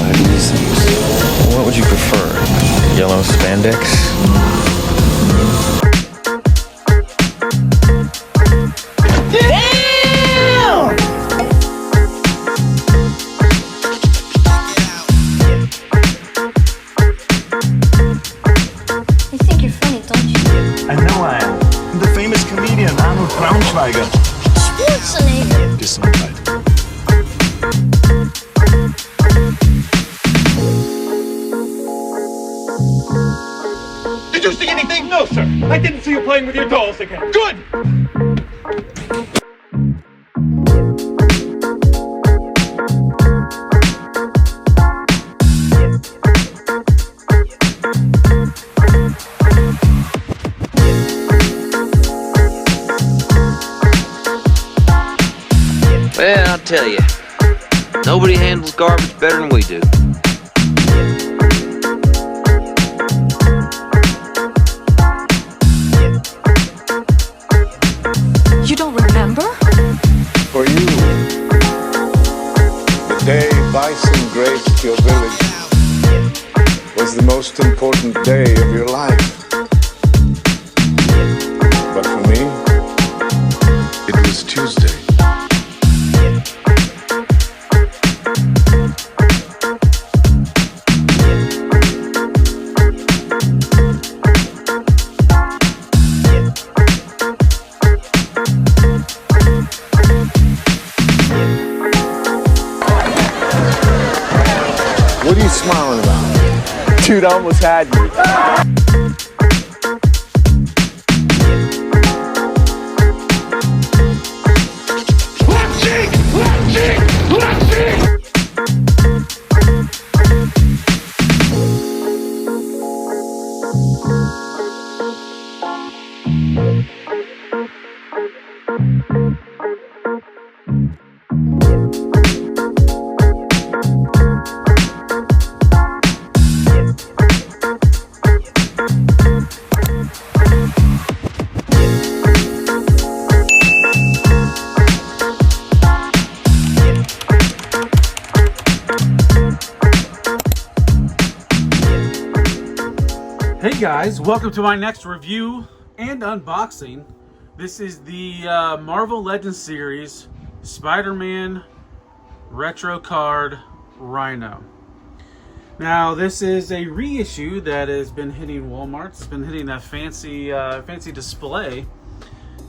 ahead with these things. What would you prefer? Yellow spandex? Did you see anything? No, sir. I didn't see you playing with your dolls again. Good! Well, I'll tell you, nobody handles garbage better than we do. You don't remember? For you, the day bison graced your village was the most important day of your life. But for me, it was Tuesday. What are you smiling about? Dude, I almost had you. Hey guys, welcome to my next review and unboxing. This is the Marvel Legends series Spider-Man retro card Rhino. Now this is a reissue that has been hitting Walmart. It's been hitting that fancy display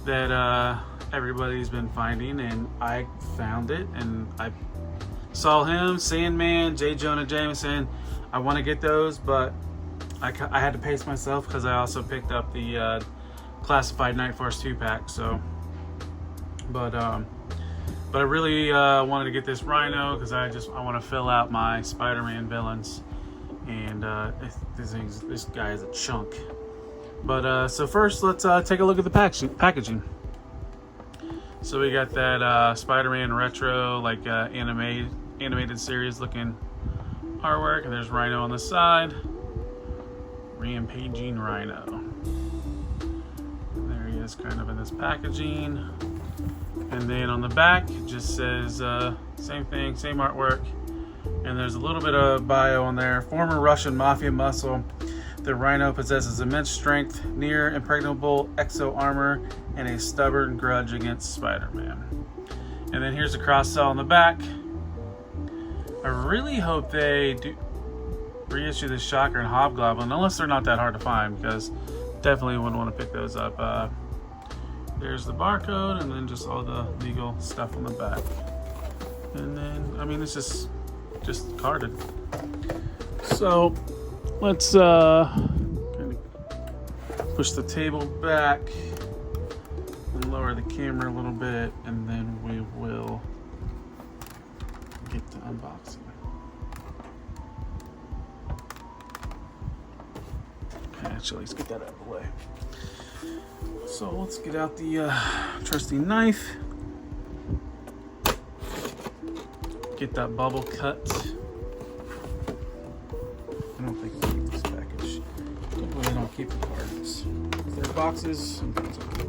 that everybody's been finding, and I found it and I saw him, Sandman, J. Jonah Jameson. I want to get those, but I had to pace myself because I also picked up the classified Night Force 2-pack. So, but I really wanted to get this Rhino because I want to fill out my Spider-Man villains, and this guy is a chunk. But so first, let's take a look at the packaging. So we got that Spider-Man retro, like animated series looking artwork, and there's Rhino on the side. Rampaging Rhino. There he is, kind of in this packaging. And then on the back, it just says same thing, same artwork. And there's a little bit of bio on there. Former Russian mafia muscle. The Rhino possesses immense strength, near impregnable exo armor, and a stubborn grudge against Spider-Man. And then here's a cross-sell on the back. I really hope they do reissue the Shocker and Hobgoblin, unless they're not that hard to find, because definitely wouldn't want to pick those up. There's the barcode, and then just all the legal stuff on the back. And then, I mean, it's just carded. So let's kind of push the table back and lower the camera a little bit, and then we will get to unboxing. Actually, let's get that out of the way. So let's get out the trusty knife. Get that bubble cut. I don't think we'll keep this package. Hopefully they don't keep the cards. If they're boxes, sometimes I do.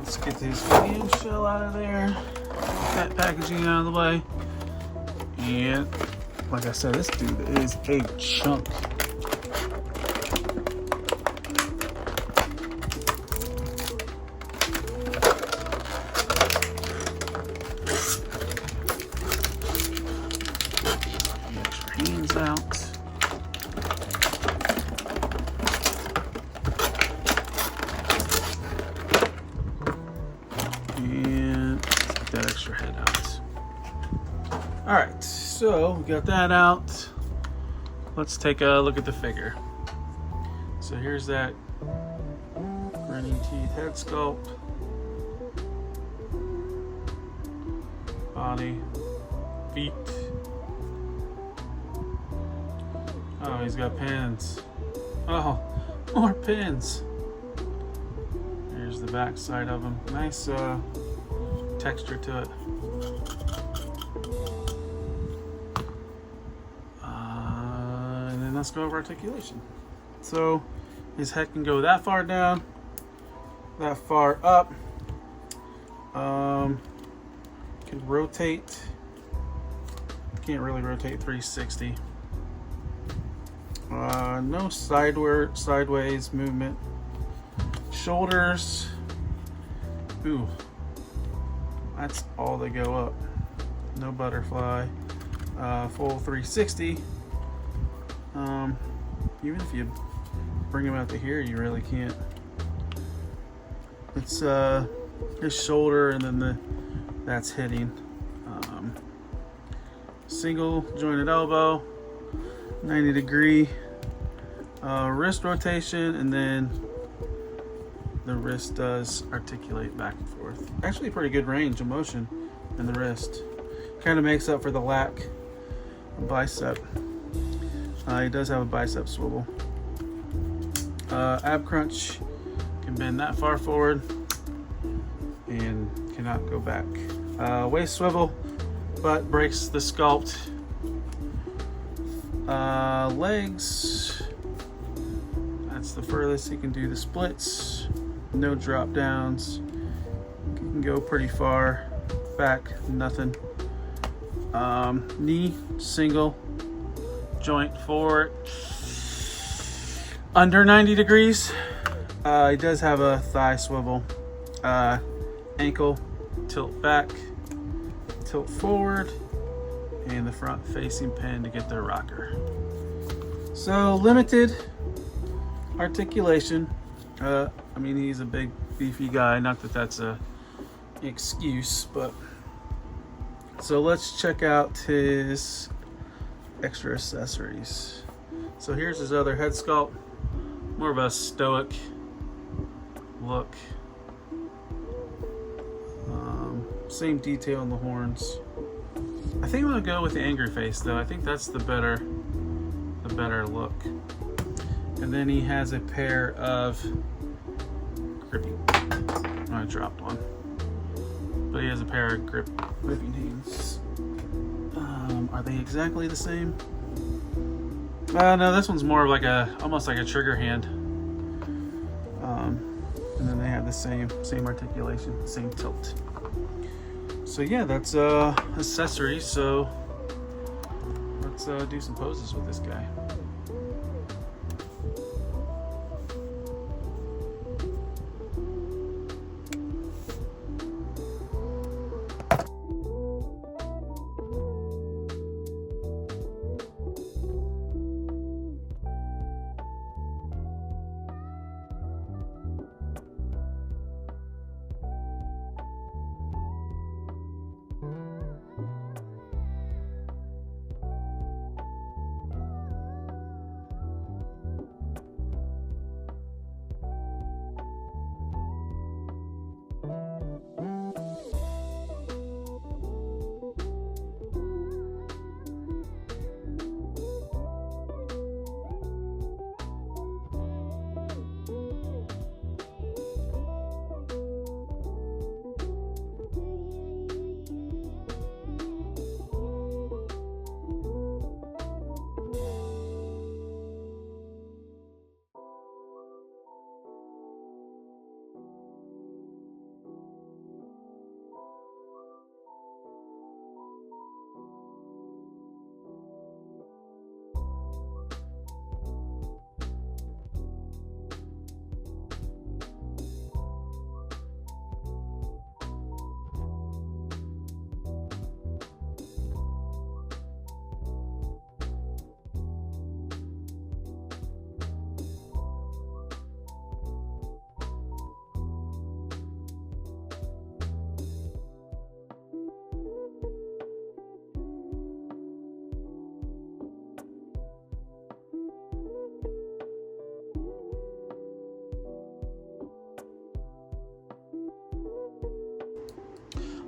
Let's get this clam shell out of there. That packaging out of the way. And like I said, this dude is a chunk. Hands out. And let's get that extra head out. Alright, so we got that out. Let's take a look at the figure. So here's that grinning teeth head sculpt. Body, feet. Oh, he's got pins. Oh, more pins. Here's the back side of him. Nice texture to it. And then let's go over articulation. So his head can go that far down, that far up. Can rotate. Can't really rotate 360. No sideways movement. Shoulders. Ooh, that's all they go up. No butterfly. Full 360. Even if you bring him out to here, you really can't. It's his shoulder, and then that's hitting. Single jointed elbow. 90-degree wrist rotation, and then the wrist does articulate back and forth. Actually pretty good range of motion in the wrist. Kind of makes up for the lack of bicep. He does have a bicep swivel. Ab crunch, can bend that far forward and cannot go back. Waist swivel, but breaks the sculpt. Legs, that's the furthest he can do the splits. No drop downs. He can go pretty far. Back, nothing. Knee, single joint forward. Under 90 degrees. He does have a thigh swivel. Ankle, tilt back, tilt forward, and the front facing pin to get their rocker. So limited articulation. I mean, he's a big beefy guy, not that that's a excuse, but so let's check out his extra accessories. So here's his other head sculpt, more of a stoic look. Same detail on the horns. I think I'm gonna go with the angry face though. I think that's the better look. And then he has a pair of gripping. I dropped one, but he has a pair of gripping hands. Are they exactly the same? No, this one's more of like almost like a trigger hand. And then they have the same articulation, same tilt. So yeah, that's accessories. So let's do some poses with this guy.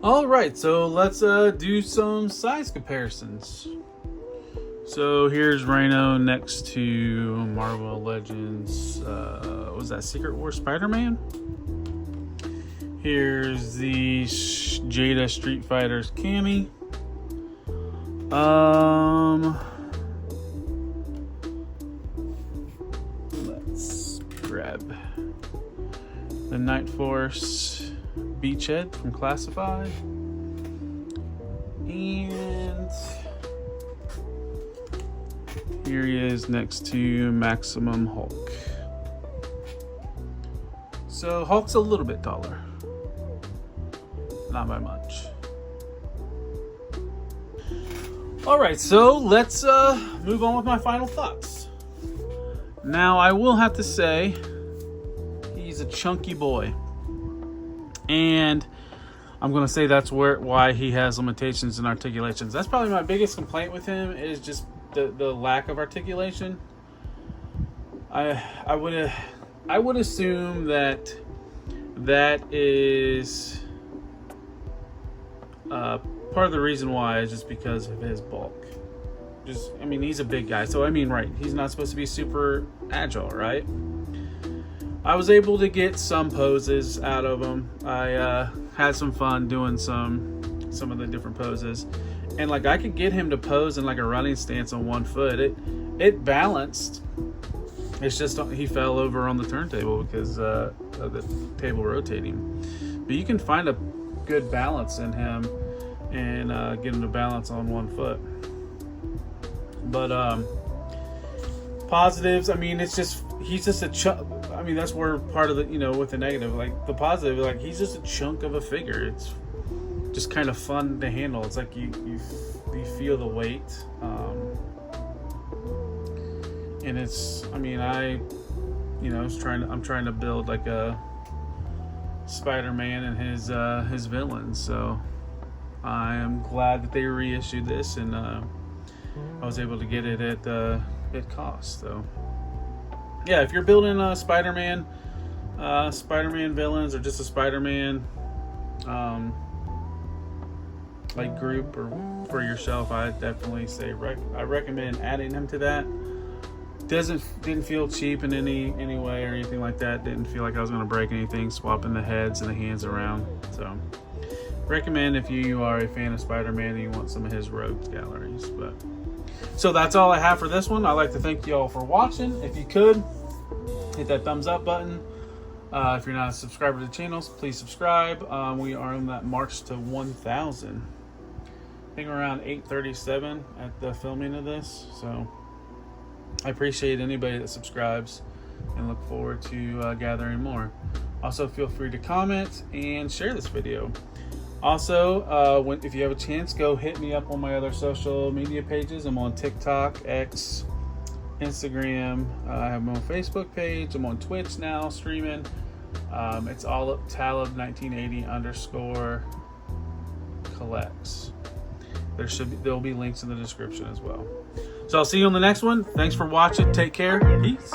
All right, so let's do some size comparisons. So here's Rhino next to Marvel Legends. What was that, Secret War Spider-Man? Here's the Jada Street Fighter's Cammy. Let's grab the Night Force Beachhead from Classified. And here he is next to Maximum Hulk. So Hulk's a little bit taller. Not by much. Alright, so let's move on with my final thoughts. Now, I will have to say, he's a chunky boy. And I'm going to say that's why he has limitations in articulations. That's probably my biggest complaint with him, is just the lack of articulation. I would assume that is part of the reason why is just because of his bulk. I mean, he's a big guy, so I mean, right, he's not supposed to be super agile, right? I was able to get some poses out of him. I had some fun doing some of the different poses, and like I could get him to pose in like a running stance on one foot. It balanced. It's just he fell over on the turntable because of the table rotating. But you can find a good balance in him and get him to balance on one foot. But positives, I mean, it's just he's just a chunk. I mean, that's where part of the, you know, with the negative, like the positive, like he's just a chunk of a figure. It's just kind of fun to handle. It's like you feel the weight, and it's, I mean, I'm trying to build like a Spider-Man and his villains. So I am glad that they reissued this, and I was able to get it at cost. So yeah, if you're building a Spider-Man villains, or just a Spider-Man like group or for yourself, I definitely say I recommend adding him to that. Didn't feel cheap in any way or anything like that. Didn't feel like I was going to break anything swapping the heads and the hands around. So recommend if you are a fan of Spider-Man and you want some of his rogues galleries. But so that's all I have for this one. I'd like to thank you all for watching. If you could hit that thumbs up button. If you're not a subscriber to the channels, please subscribe. We are on that march to 1,000. I think around 8:37 at the filming of this. So I appreciate anybody that subscribes and look forward to gathering more. Also, feel free to comment and share this video. Also, if you have a chance, go hit me up on my other social media pages. I'm on TikTok, X, Instagram. I have my own Facebook page. I'm on Twitch now, streaming. It's all up Talib1980_collects. There'll be links in the description as well. So I'll see you on the next one. Thanks for watching. Take care. Peace.